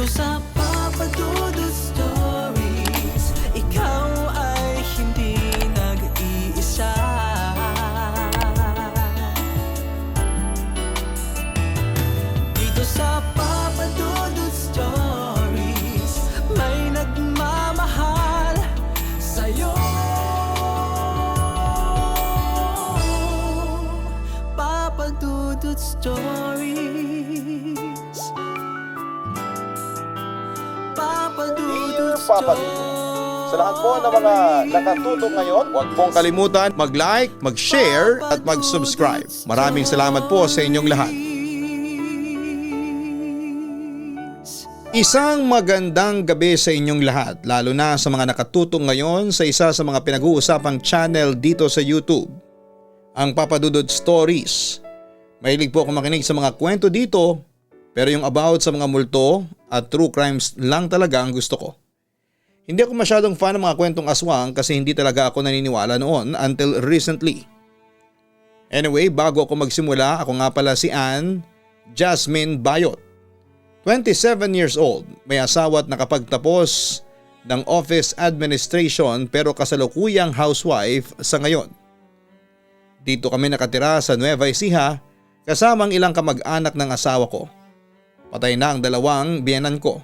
sa Papa Dudut Stories, ikaw ay hindi nag-iisa. Dito sa Papa Dudut Stories, may nagmamahal sa'yo. Papa Dudut Stories, Papa Dudut Papa Dudut. Sa lahat po ng mga nakatutok ngayon, huwag pong kalimutan mag-like, mag-share at mag-subscribe. Maraming salamat po sa inyong lahat. Isang magandang gabi sa inyong lahat, lalo na sa mga nakatutok ngayon sa isa sa mga pinag-uusapang channel dito sa YouTube, ang Papa Dudut Stories. Mahilig po ako makinig sa mga kwento dito, pero yung about sa mga multo at true crimes lang talaga ang gusto ko. Hindi ako masyadong fan ng mga kwentong aswang kasi hindi talaga ako naniniwala noon until recently. Anyway, bago ako magsimula, ako nga pala si Ann Jasmine Bayot. 27 years old, may asawa at nakapagtapos ng office administration pero kasalukuyang housewife sa ngayon. Dito kami nakatira sa Nueva Ecija kasamang ilang kamag-anak ng asawa ko. Patay na ang dalawang biyenan ko.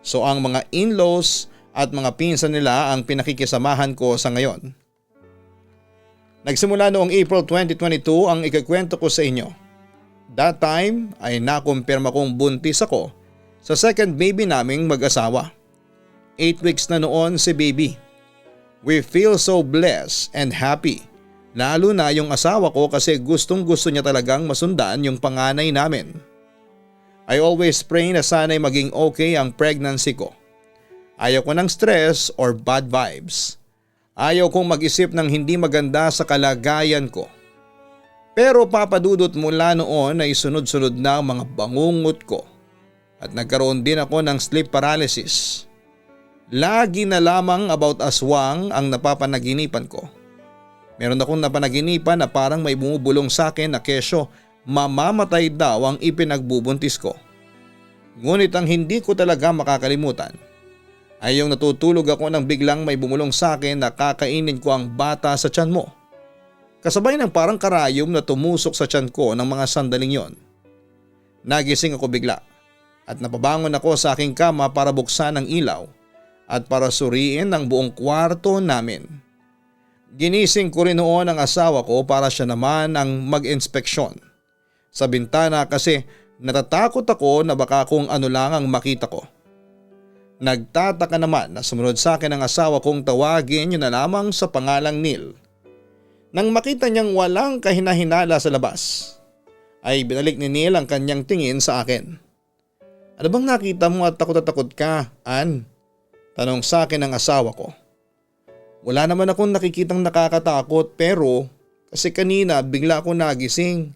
So ang mga in-laws at mga pinsan nila ang pinakikisamahan ko sa ngayon. Nagsimula noong April 2022 ang ikikwento ko sa inyo. That time ay nakumpirma kong buntis ako sa second baby naming mag-asawa. 8 weeks na noon si baby. We feel so blessed and happy. Lalo na yung asawa ko kasi gustong gusto niya talagang masundan yung panganay namin. I always pray na sana'y maging okay ang pregnancy ko. Ayaw ko ng stress or bad vibes. Ayaw kong mag-isip ng hindi maganda sa kalagayan ko. Pero papadudot mula noon ay sunod-sunod na ang mga bangungot ko at nagkaroon din ako ng sleep paralysis. Lagi na lamang about aswang ang napapanaginipan ko. Meron akong napanaginipan na parang may bumubulong sa akin na kesyo mamamatay daw ang ipinagbubuntis ko. Ngunit ang hindi ko talaga makakalimutan ay yung natutulog ako nang biglang may bumulong sa akin na kakainin ko ang bata sa tiyan mo. Kasabay ng parang karayom na tumusok sa tiyan ko ng mga sandaling yon. Nagising ako bigla at napabangon ako sa aking kama para buksan ang ilaw at para suriin ang buong kwarto namin. Ginising ko rin noon ang asawa ko para siya naman ang mag-inspeksyon sa bintana kasi natatakot ako na baka kung ano lang ang makita ko. Nagtataka naman na sumunod sa akin ang asawa kong tawagin yun na lamang sa pangalang Neil. Nang makita niyang walang kahinahinala sa labas, ay binalik ni Neil ang kanyang tingin sa akin. Ano bang nakita mo at takot ka, Ann? Tanong sa akin ng asawa ko. Wala naman akong nakikitang nakakatakot pero kasi kanina bigla ako nagising.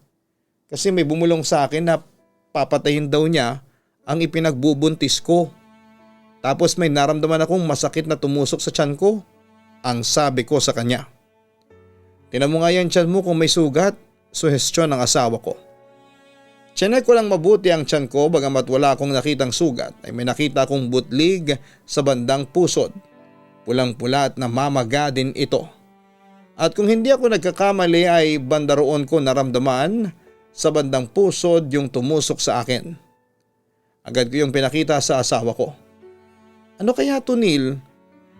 Kasi may bumulong sa akin na papatayin daw niya ang ipinagbubuntis ko. Tapos may naramdaman akong masakit na tumusok sa tiyan ko. Ang sabi ko sa kanya. Tinan mo nga yan tiyan mo kung may sugat, suhestyon ng asawa ko. Tiyanek ko lang mabuti ang tiyan ko bagamat wala akong nakitang sugat ay may nakita akong butlig sa bandang pusod. Pulang-pula at namamaga din ito. At kung hindi ako nagkakamali ay bandaroon ko naramdaman sa bandang pusod yung tumusok sa akin. Agad ko yung pinakita sa asawa ko. Ano kaya to Neil?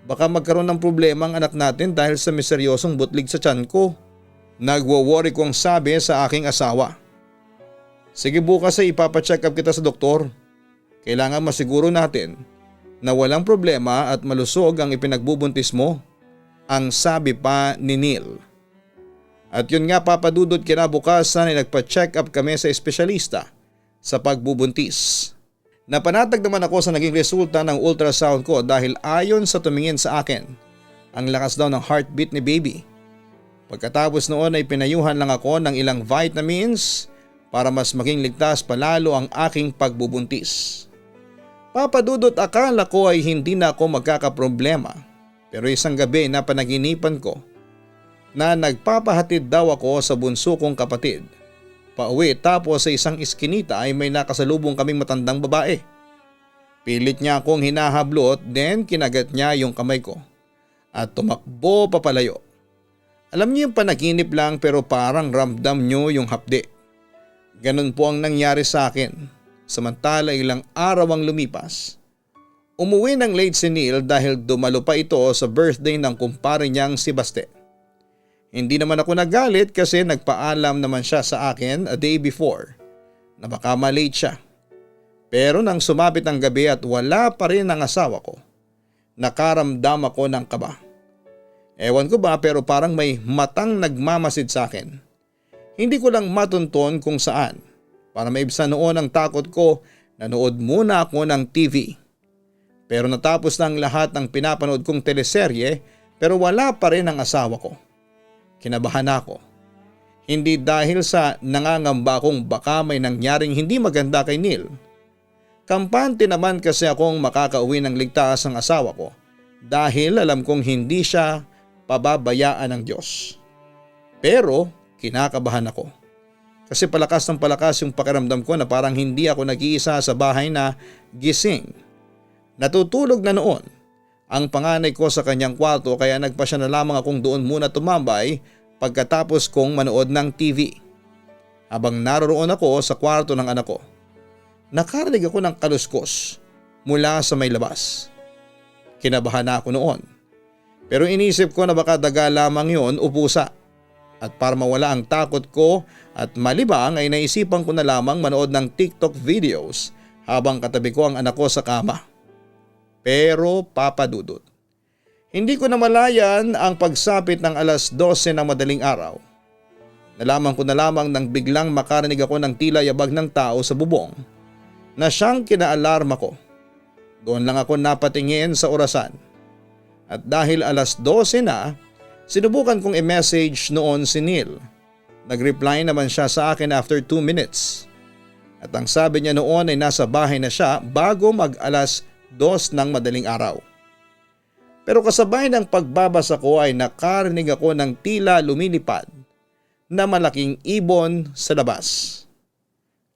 Baka magkaroon ng problema ang anak natin dahil sa misteryosong butlig sa tiyan ko. Nagwo-worry kong sabi sa aking asawa. Sige bukas ay ipapacheck up kita sa doktor. Kailangan masiguro natin na walang problema at malusog ang ipinagbubuntis mo. Ang sabi pa ni Neil. At yun nga papadudot kinabukasan ay nagpa-check up kami sa espesyalista sa pagbubuntis. Napanatag naman ako sa naging resulta ng ultrasound ko dahil ayon sa tumingin sa akin, ang lakas daw ng heartbeat ni baby. Pagkatapos noon ay pinayuhan lang ako ng ilang vitamins para mas maging ligtas palalo ang aking pagbubuntis. Papadudot akala ko ay hindi na ako magkakaproblema pero isang gabi na panaginipan ko na nagpapahatid daw ako sa bunso kong kapatid. Pauwi tapos sa isang iskinita ay may nakasalubong kaming matandang babae. Pilit niya akong hinahablot, then kinagat niya yung kamay ko at tumakbo papalayo. Alam niyo yung panaginip lang pero parang ramdam niyo yung hapdi. Ganun po ang nangyari sa akin. Samantala ilang araw ang lumipas. Umuwi ng late si Neil dahil dumalo pa ito sa birthday ng kumpare niyang si Baste. Hindi naman ako nagalit kasi nagpaalam naman siya sa akin a day before na baka malate siya. Pero nang sumapit ang gabi at wala pa rin ang asawa ko, nakaramdam ako ng kaba. Ewan ko ba pero parang may matang nagmamasid sa akin. Hindi ko lang matunton kung saan. Para maibsan noon ang takot ko, nanood muna ako ng TV. Pero natapos na ang lahat ng pinapanood kong teleserye pero wala pa rin ang asawa ko. Kinabahan ako. Hindi dahil sa nangangamba kong baka may nangyaring hindi maganda kay Neil. Kampante naman kasi akong makakauwi ng ligtas ang asawa ko dahil alam kong hindi siya pababayaan ng Diyos. Pero kinakabahan ako. Kasi palakas ng palakas yung pakiramdam ko na parang hindi ako nag-iisa sa bahay na gising. Natutulog na noon ang panganay ko sa kanyang kwarto kaya nagpasya na lamang akong doon muna tumambay pagkatapos kong manood ng TV. Habang naroon ako sa kwarto ng anak ko, nakarinig ako ng kaluskos mula sa may labas. Kinabahan na ako noon. Pero inisip ko na baka daga lamang yon o pusa. At para mawala ang takot ko at malibang ay naisipan ko na lamang manood ng TikTok videos habang katabi ko ang anak ko sa kama. Pero papadudot. Hindi ko namalayan ang pagsapit ng alas 12 ng madaling araw. Nalaman ko na lamang nang biglang makarinig ako ng tila yabag ng tao sa bubong na siyang kinaalarma ko. Doon lang ako napatingin sa orasan. At dahil alas 12 na, sinubukan kong i-message noon si Neil. Nag-reply naman siya sa akin after 2 minutes. At ang sabi niya noon ay nasa bahay na siya bago mag-alas 2 ng madaling araw. Pero kasabay ng pagbabasa ko ay nakarinig ako ng tila lumilipad na malaking ibon sa labas.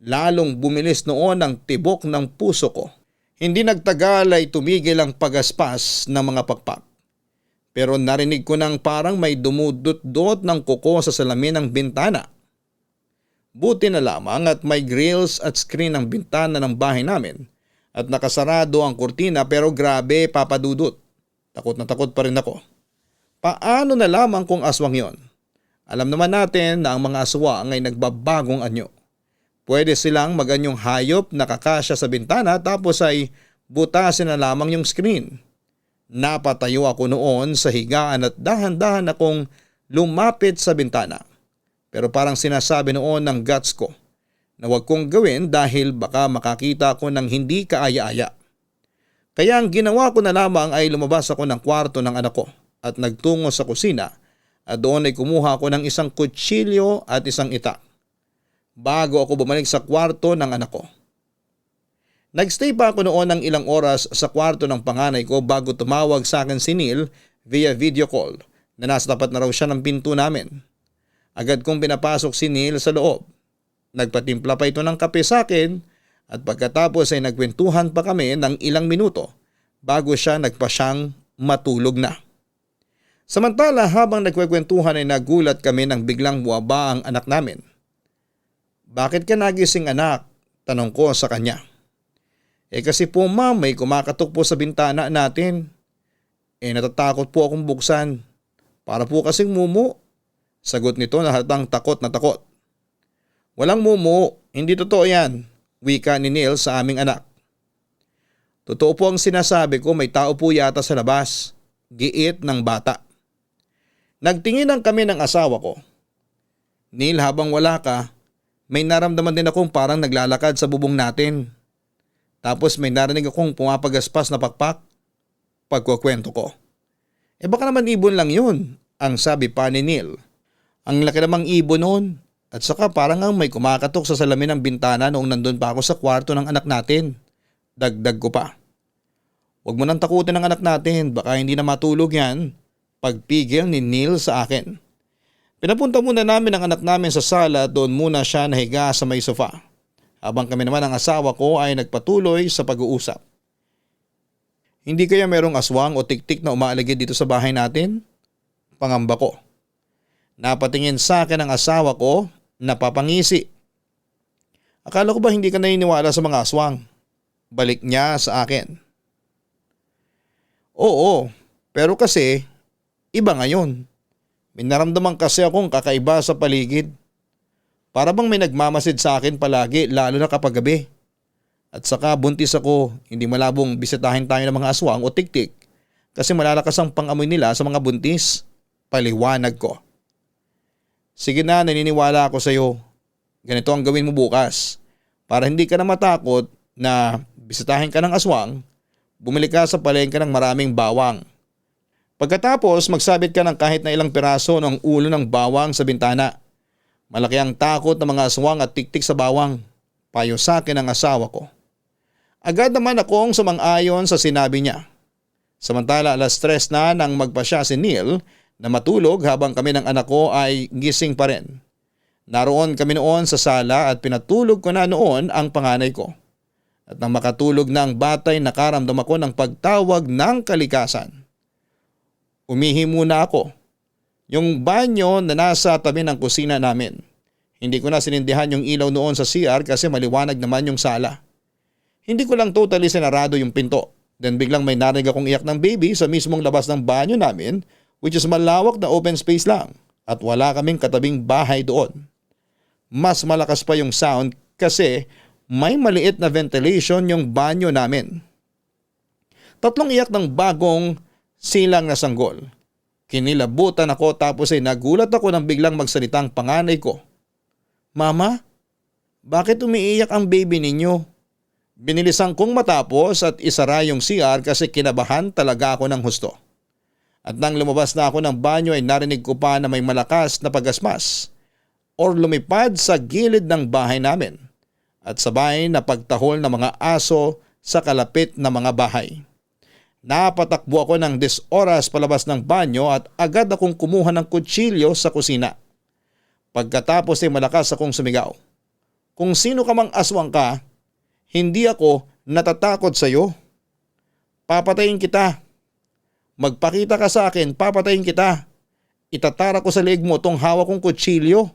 Lalong bumilis noon ang tibok ng puso ko. Hindi nagtagal ay tumigil ang pagaspas ng mga pakpak. Pero narinig ko nang parang may dumudot-dot ng kuko sa salamin ng bintana. Buti na lamang at may grills at screen ang bintana ng bahay namin at nakasarado ang kurtina pero grabe papadudot. Takot na takot pa rin ako. Paano na lamang kung aswang yon? Alam naman natin na ang mga aswang ay nagbabagong anyo. Pwede silang maganyong hayop na kakasya sa bintana tapos ay butasin na lamang yung screen. Napatayo ako noon sa higaan at dahan-dahan akong lumapit sa bintana. Pero parang sinasabi noon ng guts ko na huwag kong gawin dahil baka makakita ako ng hindi kaaya-aya. Kaya ang ginawa ko na lamang ay lumabas ako ng kwarto ng anak ko at nagtungo sa kusina at doon ay kumuha ako ng isang kutsilyo at isang itak. Bago ako bumalik sa kwarto ng anak ko. Nagstay pa ako noon ng ilang oras sa kwarto ng panganay ko bago tumawag sa akin si Neil via video call na nasa tapat na raw siya ng pinto namin. Agad kong pinapasok si Neil sa loob. Nagpatimpla pa ito ng kape sa akin at pagkatapos ay nagkwentuhan pa kami ng ilang minuto bago siya nagpasyang matulog na. Samantala habang nagkwentuhan ay nagulat kami nang biglang buwaba ang anak namin. Bakit ka nagising anak? Tanong ko sa kanya. Kasi po ma'am may kumakatok po sa bintana natin. Natatakot po akong buksan. Para po kasing mumu. Sagot nito na halatang takot na takot. Walang mumu, hindi totoo yan. Wika ni Neil sa aming anak. Totoo po ang sinasabi ko, may tao po yata sa labas. Giit ng bata. Nagtinginan kami ng asawa ko. Neil habang wala ka, may naramdaman din akong parang naglalakad sa bubong natin. Tapos may narinig akong pumapagaspas na pakpak. Pagkukwento ko. Baka naman ibon lang yun, ang sabi pa ni Neil. Ang laki namang ibon noon. At saka parang ang may kumakatok sa salamin ng bintana noong nandun pa ako sa kwarto ng anak natin. Dagdag ko pa. Huwag mo nang takutin ang anak natin, baka hindi na matulog yan. Pagpigil ni Neil sa akin. Pinapunta muna namin ang anak namin sa sala at doon muna siya nahiga sa may sofa. Habang kami naman ang asawa ko ay nagpatuloy sa pag-uusap. Hindi kaya merong aswang o tiktik na umaaligid dito sa bahay natin? Pangamba ko. Napatingin sa akin ang asawa ko, napapangisi. Akala ko ba hindi ka naniniwala sa mga aswang? Balik niya sa akin. Oo, pero kasi iba ngayon. May naramdaman kasi akong kakaiba sa paligid. Para bang may nagmamasid sa akin palagi lalo na kapag gabi. At saka buntis ako, hindi malabong bisitahin tayo ng mga aswang o tiktik kasi malalakas ang pangamoy nila sa mga buntis. Paliwanag ko. Sige na, naniniwala ako sa iyo. Ganito ang gawin mo bukas. Para hindi ka na matakot na bisitahin ka ng aswang, bumili ka sa palengke ng maraming bawang. Pagkatapos magsabit ka ng kahit na ilang piraso ng ulo ng bawang sa bintana. Malaki ang takot ng mga aswang at tiktik sa bawang. Payo sa akin ang asawa ko. Agad naman akong sumang-ayon sa sinabi niya. Samantala 3:00 na nang magpasya si Neil na matulog habang kami ng anak ko ay gising pa rin. Naroon kami noon sa sala at pinatulog ko na noon ang panganay ko. At nang makatulog na ang batay nakaramdam ako ng pagtawag ng kalikasan. Umihi muna ako. Yung banyo na nasa tabi ng kusina namin. Hindi ko na sinindihan yung ilaw noon sa CR kasi maliwanag naman yung sala. Hindi ko lang totally sinarado yung pinto. Then biglang may narinig akong iyak ng baby sa mismong labas ng banyo namin, which is malawak na open space lang at wala kaming katabing bahay doon. Mas malakas pa yung sound kasi may maliit na ventilation yung banyo namin. 3 iyak ng bagong silang na sanggol. Kinilabutan ako tapos ay nagulat ako nang biglang magsalitang panganay ko. Mama, bakit umiiyak ang baby ninyo? Binilisan kong matapos at isara yung CR kasi kinabahan talaga ako ng husto. At nang lumabas na ako ng banyo ay narinig ko pa na may malakas na pagasmas or lumipad sa gilid ng bahay namin at sabay na pagtahol ng mga aso sa kalapit na mga bahay. Napatakbo ako ng 10 oras palabas ng banyo at agad akong kumuha ng kutsilyo sa kusina. Pagkatapos ay malakas akong sumigaw. Kung sino ka mang aswang ka, hindi ako natatakot sa iyo. Papatayin kita. Magpakita ka sa akin, papatayin kita. Itatara ko sa leeg mo tong hawak kong kutsilyo.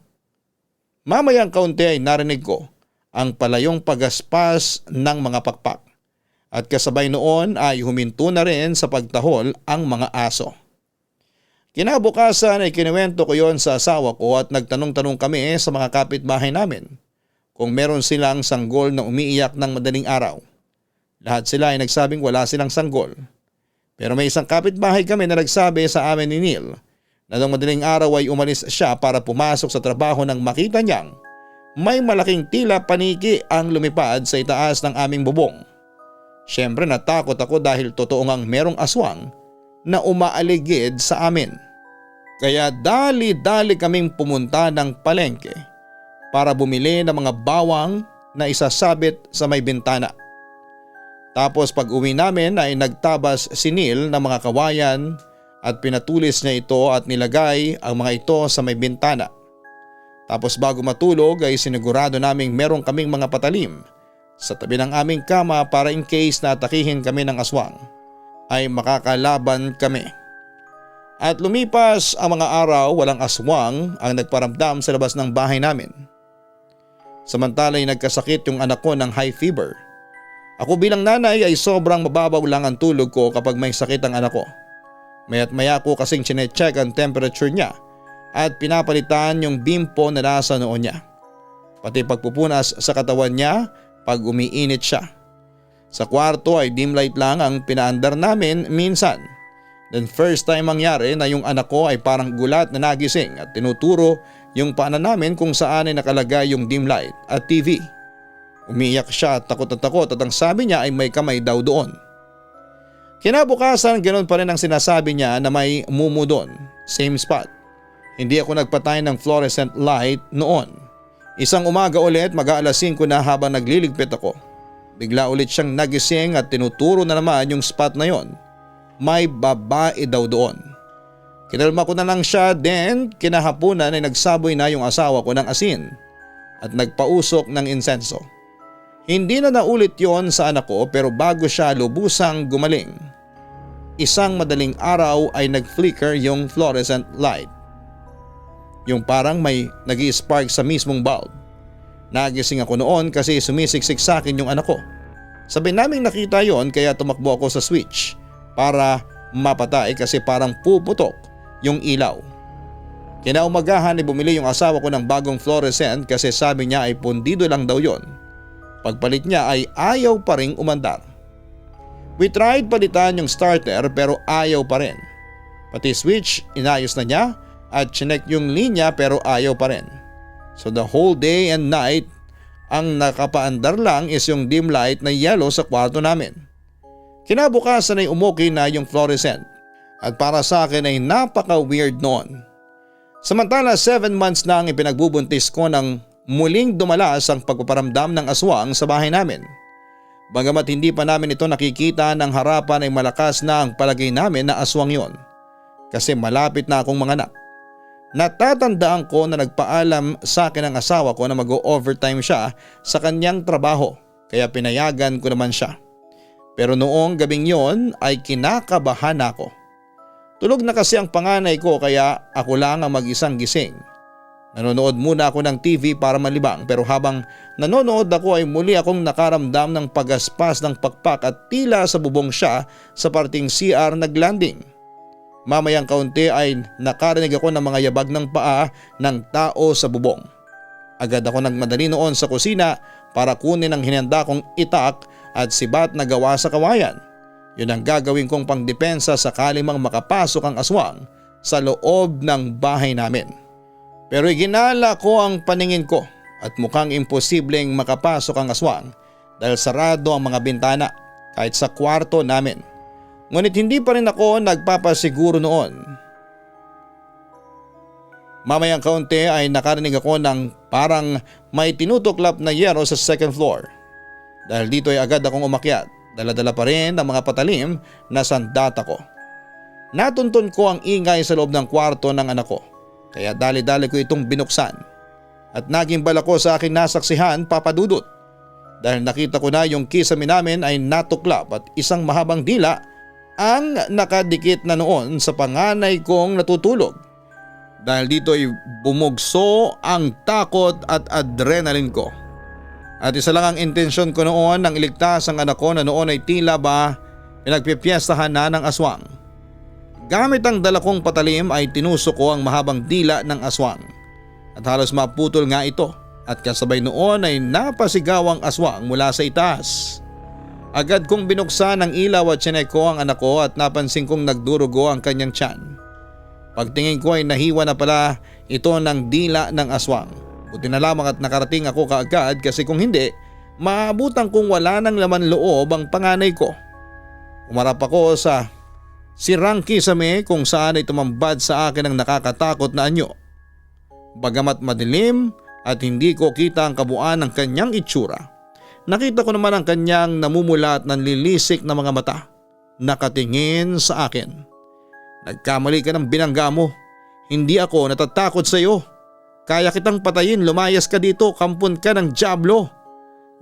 Mamayang kaunti ay narinig ko ang palayong pagaspas ng mga pakpak. At kasabay noon ay huminto na rin sa pagtahol ang mga aso. Kinabukasan ay kinuwento ko yon sa asawa ko at nagtanong-tanong kami sa mga kapitbahay namin kung meron silang sanggol na umiiyak ng madaling araw. Lahat sila ay nagsabing wala silang sanggol. Pero may isang kapitbahay kami na nagsabi sa amin ni Neil na noong madaling araw ay umalis siya para pumasok sa trabaho nang makita niyang may malaking tila paniki ang lumipad sa itaas ng aming bubong. Siyempre natakot ako dahil totoo ngang merong aswang na umaaligid sa amin. Kaya dali-dali kaming pumunta ng palengke para bumili ng mga bawang na isasabit sa may bintana. Tapos pag uwi namin ay nagtabas si Neil ng mga kawayan at pinatulis niya ito at nilagay ang mga ito sa may bintana. Tapos bago matulog ay sinigurado naming meron kaming mga patalim sa tabi ng aming kama para in case na atakihin kami ng aswang ay makakalaban kami. At lumipas ang mga araw, walang aswang ang nagparamdam sa labas ng bahay namin. Samantala ay nagkasakit yung anak ko ng high fever. Ako bilang nanay ay sobrang mababaw lang ang tulog ko kapag may sakit ang anak ko. Maya't maya ko kasing chinecheck ang temperature niya at pinapalitan yung bimpo na nasa noon niya. Pati pagpupunas sa katawan niya pag umiinit siya. Sa kwarto ay dim light lang ang pinaandar namin minsan. Then first time mangyari na yung anak ko ay parang gulat na nagising at tinuturo yung paanan namin kung saan ay nakalagay yung dim light at TV. Umiyak siya at takot at ang sabi niya ay may kamay daw doon. Kinabukasan ganoon pa rin ang sinasabi niya na may mumu doon, same spot. Hindi ako nagpatay ng fluorescent light noon. Isang umaga ulit mag-aalas 5 na habang nagliligpit ako. Bigla ulit siyang nagising at tinuturo na naman yung spot na yon. May babae daw doon. Kinalma ko na lang siya, then kinahaponan ay nagsaboy na yung asawa ko ng asin at nagpausok ng insenso. Hindi na naulit yon sa anak ko pero bago siya lubusang gumaling isang madaling araw ay nag-flicker yung fluorescent light. Yung parang may nag-i-spark sa mismong bulb. Nagising ako noon kasi sumisiksik sa akin yung anak ko. Sabi naming nakita yon kaya tumakbo ako sa switch para mapatay kasi parang puputok yung ilaw. Kinaumagahan ay bumili yung asawa ko ng bagong fluorescent kasi sabi niya ay pundido lang daw yon. Pagpalit niya ay ayaw pa ring umandar. We tried palitan yung starter pero ayaw pa rin. Pati switch inayos na niya at chinek yung linya pero ayaw pa rin. So the whole day and night ang nakapaandar lang is yung dim light na yellow sa kwarto namin. Kinabukasan ay umuki na yung fluorescent at para sa akin ay napaka weird noon. Samantala 7 months na ang ipinagbubuntis ko nang muling dumalas ang pagpaparamdam ng aswang sa bahay namin. Bagamat hindi pa namin ito nakikita ng harapan ay malakas na ang palagay namin na aswang yon. Kasi malapit na akong manganak. Natatandaan ko na nagpaalam sa akin ang asawa ko na mag-overtime siya sa kanyang trabaho kaya pinayagan ko naman siya. Pero noong gabing yon ay kinakabahan ako. Tulog na kasi ang panganay ko kaya ako lang ang mag-isang gising. Nanonood muna ako ng TV para malibang pero habang nanonood ako ay muli akong nakaramdam ng pagaspas ng pakpak at tila sa bubong siya sa parting CR naglanding. Mamayang kaunti ay nakarinig ako ng mga yabag ng paa ng tao sa bubong. Agad ako nagmadali noon sa kusina para kunin ang hinanda kong itak at sibat na gawa sa kawayan. Yun ang gagawin kong pangdepensa sakali mang makapasok ang aswang sa loob ng bahay namin. Pero iginala ko ang paningin ko at mukhang imposibleng makapasok ang aswang dahil sarado ang mga bintana kahit sa kwarto namin. Ngunit hindi pa rin ako nagpapasiguro noon. Mamayang kaunti ay nakarinig ako ng parang may tinutuklap na yero sa second floor. Dahil dito ay agad akong umakyat, dala-dala pa rin ang mga patalim na sandata ko. Natuntun ko ang ingay sa loob ng kwarto ng anak ko. Kaya dali-dali ko itong binuksan at nagimbal ako sa aking nasaksihan papadudot dahil nakita ko na yung kisame namin ay natuklap at isang mahabang dila ang nakadikit na noon sa panganay kong natutulog. Dahil dito ay bumugso ang takot at adrenaline ko. At isa lang ang intensyon ko noon nang iligtas ang anak ko na noon ay tila ba pinagpipiestahan na ng aswang. Gamit ang dala kong patalim ay tinusok ko ang mahabang dila ng aswang at halos maputol nga ito at kasabay noon ay napasigaw ang aswang mula sa itaas. Agad kong binuksan ang ilaw at chinek ko ang anak ko at napansin kong nagdurugo ang kanyang tiyan. Pagtingin ko ay nahiwa na pala ito ng dila ng aswang. Buti na lamang at nakarating ako kaagad kasi kung hindi, maabutan kong wala ng laman loob ang panganay ko. Umarap ako sa sirang kisame kung saan ay tumambad sa akin ang nakakatakot na anyo. Bagamat madilim at hindi ko kita ang kabuuan ng kanyang itsura, nakita ko naman ang kanyang namumula at nanlilisik na mga mata. Nakatingin sa akin. Nagkamali ka ng binangga mo. Hindi ako natatakot sa iyo. Kaya kitang patayin, lumayas ka dito, kampon ka ng dyablo.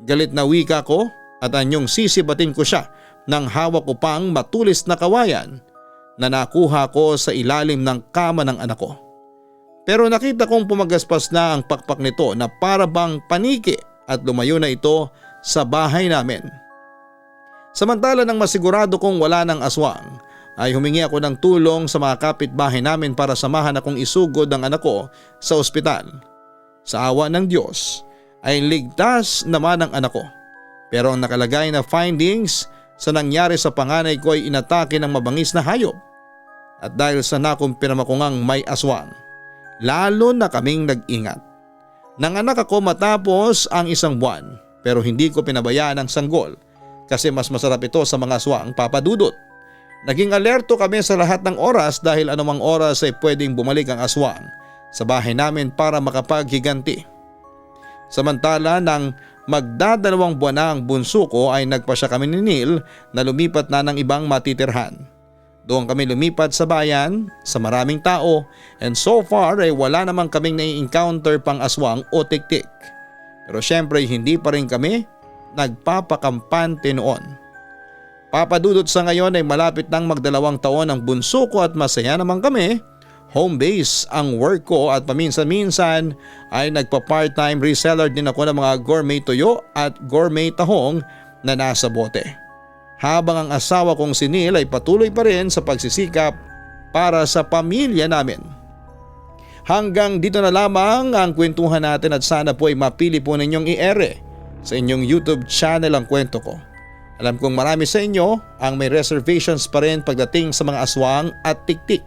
Galit na wika ko at anyong sisibatin ko siya nang hawak ko pang matulis na kawayan na nakuha ko sa ilalim ng kama ng anak ko. Pero nakita kong pumagaspas na ang pakpak nito na para bang paniki at lumayo na ito sa bahay namin. Samantala nang masigurado kong wala ng aswang ay humingi ako ng tulong sa mga kapitbahay namin para samahan akong isugod ang anak ko sa ospital. Sa awa ng Diyos ay ligtas naman ang anak ko. Pero ang nakalagay na findings sa nangyari sa panganay ko ay inatake ng mabangis na hayop. At dahil sa nakumpirma ko ngang may aswang, lalo na kaming nag-ingat. Nanganak ako matapos ang 1 buwan pero hindi ko pinabayaan ang sanggol kasi mas masarap ito sa mga aswang papadudot. Naging alerto kami sa lahat ng oras dahil anumang oras ay pwedeng bumalik ang aswang sa bahay namin para makapaghiganti. Samantala nang magdadalawang buwan na ang bunso ko ay nagpasya kami ni Neil na lumipat na ng ibang matitirhan. Doon kami lumipat sa bayan, sa maraming tao and so far ay wala namang kaming nai-encounter pang aswang o tiktik. Pero syempre hindi pa rin kami nagpapakampante noon. Papa Dudut, sa ngayon ay malapit nang mag2 taon ang bunso ko at masaya naman kami. Home base ang work ko at paminsan-minsan ay nagpa-part-time reseller din ako ng mga gourmet tuyo at gourmet tahong na nasa bote. Habang ang asawa kong si Neil ay patuloy pa rin sa pagsisikap para sa pamilya namin. Hanggang dito na lamang ang kwentuhan natin at sana po ay mapili po ninyong i-ere sa inyong YouTube channel ang kwento ko. Alam kong marami sa inyo ang may reservations pa rin pagdating sa mga aswang at tiktik,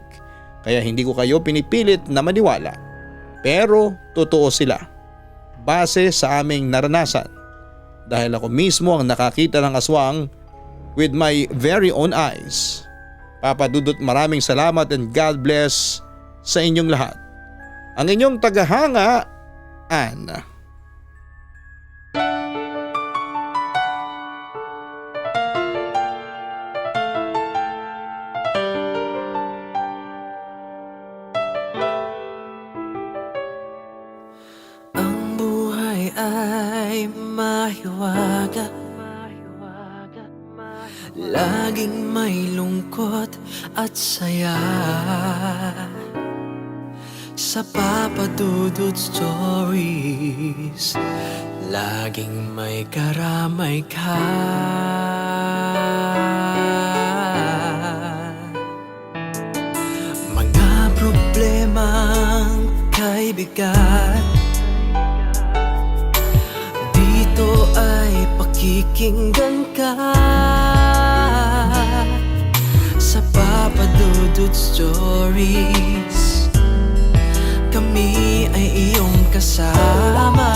kaya hindi ko kayo pinipilit na maniwala. Pero totoo sila, base sa aming naranasan, dahil ako mismo ang nakakita ng aswang with my very own eyes. Papa Dudut, maraming salamat and God bless sa inyong lahat. Ang inyong tagahanga, Ann. Ang buhay ay mahiwaga, laging may lungkot at saya. Sa Papa Dudut Stories, laging may karamay ka. Mga problemang kay bigat, dito ay pakikinggan ka. Sa Papa Dudut Stories, kami ay iyong kasama.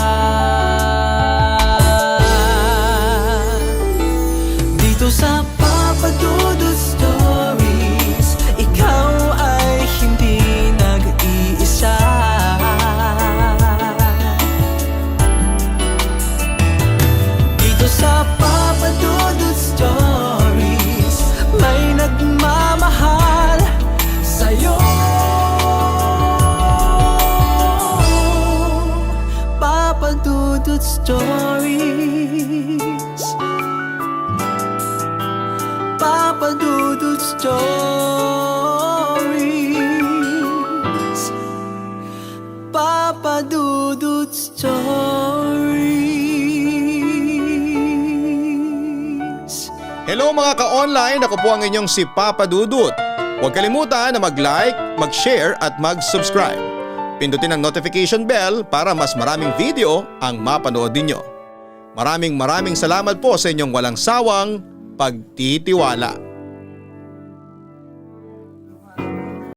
Dito sa Papa Dudut Stories, ikaw ay hindi nag-iisa. Dito sa Papa Dudut Stories, may nagmamahal sa'yo. Papa Dudut Stories, Papa Dudut Stories, Papa Dudut Stories. Hello mga ka-online, ako po ang inyong si Papa Dudut. Huwag kalimutan na mag-like, mag-share at mag-subscribe. Pindutin ang notification bell para mas maraming video ang mapanood ninyo. Maraming salamat po sa inyong walang sawang pagtitiwala.